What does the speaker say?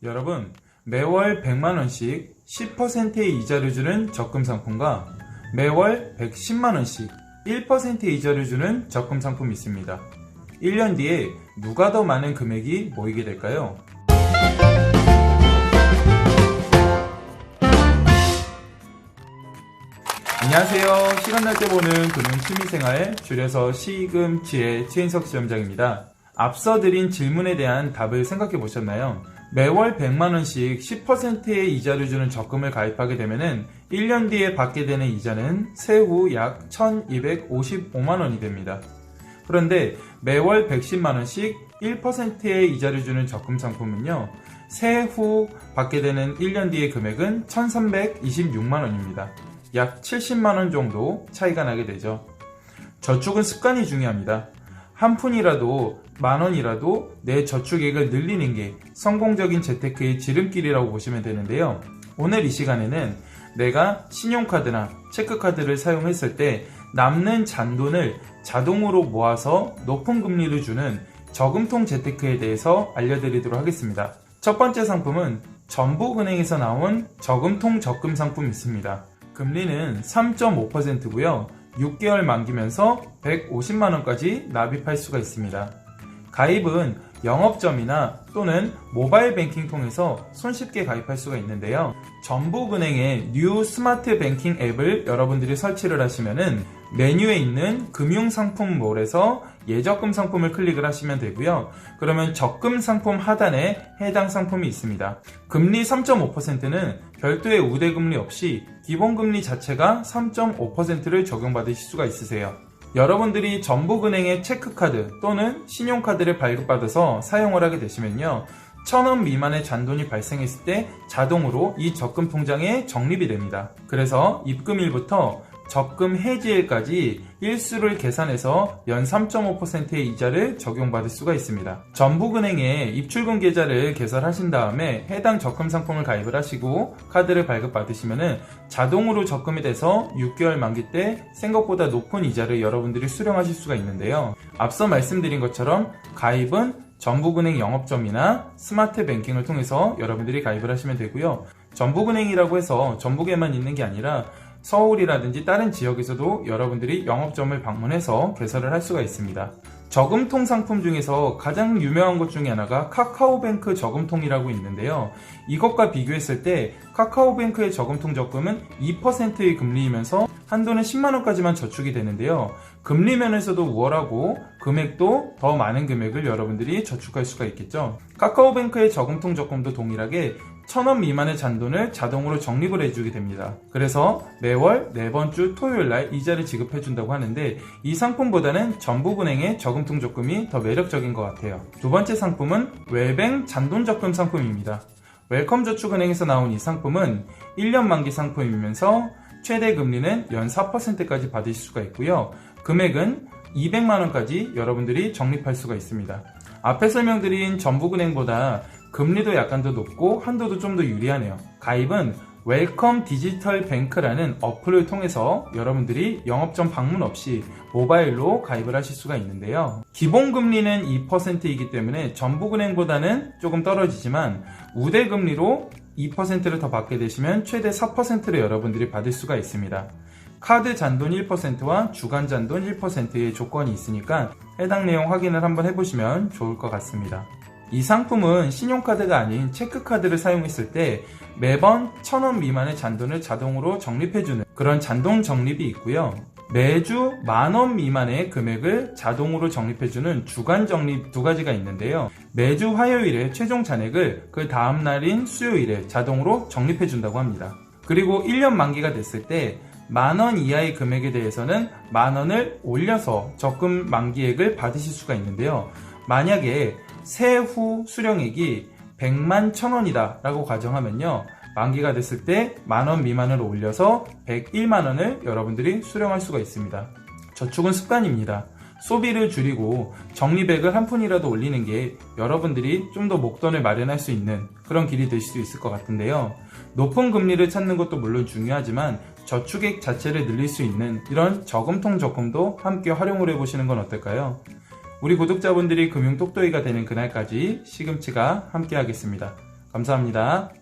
여러분, 매월 100만원씩 10%의 이자를 주는 적금 상품과 매월 110만원씩 1%의 이자를 주는 적금 상품이 있습니다. 1년 뒤에 누가 더 많은 금액이 모이게 될까요? 안녕하세요. 시간 날 때 보는 금융 취미생활, 줄여서 시금치의 최인석 시험장입니다. 앞서 드린 질문에 대한 답을 생각해 보셨나요? 매월 100만원씩 10%의 이자를 주는 적금을 가입하게 되면 1년 뒤에 받게 되는 이자는 세후 약 1255만원이 됩니다. 그런데 매월 110만원씩 1%의 이자를 주는 적금 상품은요, 세후 받게 되는 1년 뒤의 금액은 1326만원입니다. 약 70만원 정도 차이가 나게 되죠. 저축은 습관이 중요합니다. 한 푼이라도, 만원이라도 내 저축액을 늘리는 게 성공적인 재테크의 지름길이라고 보시면 되는데요. 오늘 이 시간에는 내가 신용카드나 체크카드를 사용했을 때 남는 잔돈을 자동으로 모아서 높은 금리를 주는 저금통 재테크에 대해서 알려드리도록 하겠습니다. 첫 번째 상품은 전북은행에서 나온 저금통 적금 상품이 있습니다. 금리는 3.5%고요. 6개월 만기면서 150만원까지 납입할 수가 있습니다. 가입은 영업점이나 또는 모바일 뱅킹 통해서 손쉽게 가입할 수가 있는데요. 전북은행의 뉴 스마트 뱅킹 앱을 여러분들이 설치를 하시면은 메뉴에 있는 금융상품몰에서 예적금 상품을 클릭을 하시면 되고요. 그러면 적금 상품 하단에 해당 상품이 있습니다. 금리 3.5%는 별도의 우대금리 없이 기본금리 자체가 3.5%를 적용받으실 수가 있으세요. 여러분들이 전북은행의 체크카드 또는 신용카드를 발급받아서 사용을 하게 되시면요, 1,000원 미만의 잔돈이 발생했을 때 자동으로 이 적금 통장에 적립이 됩니다. 그래서 입금일부터 적금 해지일까지 일수를 계산해서 연 3.5%의 이자를 적용받을 수가 있습니다. 전북은행에 입출금 계좌를 개설하신 다음에 해당 적금 상품을 가입을 하시고 카드를 발급받으시면 자동으로 적금이 돼서 6개월 만기 때 생각보다 높은 이자를 여러분들이 수령하실 수가 있는데요. 앞서 말씀드린 것처럼 가입은 전북은행 영업점이나 스마트 뱅킹을 통해서 여러분들이 가입을 하시면 되고요. 전북은행이라고 해서 전북에만 있는 게 아니라 서울이라든지 다른 지역에서도 여러분들이 영업점을 방문해서 개설을 할 수가 있습니다. 저금통 상품 중에서 가장 유명한 것 중에 하나가 카카오뱅크 저금통이라고 있는데요. 이것과 비교했을 때 카카오뱅크의 저금통 적금은 2%의 금리이면서 한도는 10만원까지만 저축이 되는데요. 금리 면에서도 우월하고 금액도 더 많은 금액을 여러분들이 저축할 수가 있겠죠. 카카오뱅크의 저금통 적금도 동일하게 1,000원 미만의 잔돈을 자동으로 적립을 해주게 됩니다. 그래서 매월 4번 주 토요일날 이자를 지급해준다고 하는데 이 상품보다는 전북은행의 저금통 적금이 더 매력적인 것 같아요. 두 번째 상품은 웰뱅 잔돈 적금 상품입니다. 웰컴저축은행에서 나온 이 상품은 1년 만기 상품이면서 최대 금리는 연 4%까지 받으실 수가 있고요. 금액은 200만원까지 여러분들이 적립할 수가 있습니다. 앞에 설명드린 전북은행보다 금리도 약간 더 높고 한도도 좀 더 유리하네요. 가입은 웰컴 디지털 뱅크라는 어플을 통해서 여러분들이 영업점 방문 없이 모바일로 가입을 하실 수가 있는데요. 기본금리는 2%이기 때문에 전북은행보다는 조금 떨어지지만 우대금리로 2%를 더 받게 되시면 최대 4%를 여러분들이 받을 수가 있습니다. 카드 잔돈 1%와 주간 잔돈 1%의 조건이 있으니까 해당 내용 확인을 한번 해보시면 좋을 것 같습니다. 이 상품은 신용카드가 아닌 체크카드를 사용했을 때 매번 1,000원 미만의 잔돈을 자동으로 적립해주는 그런 잔돈 적립이 있고요. 매주 10,000원 미만의 금액을 자동으로 적립해주는 주간 적립 두 가지가 있는데요. 매주 화요일에 최종 잔액을 그 다음날인 수요일에 자동으로 적립해준다고 합니다. 그리고 1년 만기가 됐을 때 10,000원 이하의 금액에 대해서는 10,000원을 올려서 적금 만기액을 받으실 수가 있는데요. 만약에 세후 수령액이 100만 1,000원이다 라고 가정하면요, 만기가 됐을 때 10,000원 미만으로 올려서 101만원을 여러분들이 수령할 수가 있습니다. 저축은 습관입니다. 소비를 줄이고 적립액을 한 푼이라도 올리는 게 여러분들이 좀 더 목돈을 마련할 수 있는 그런 길이 될 수 있을 것 같은데요. 높은 금리를 찾는 것도 물론 중요하지만 저축액 자체를 늘릴 수 있는 이런 저금통 적금도 함께 활용을 해보시는 건 어떨까요? 우리 구독자분들이 금융 똑똑이가 되는 그날까지 시금치가 함께 하겠습니다. 감사합니다.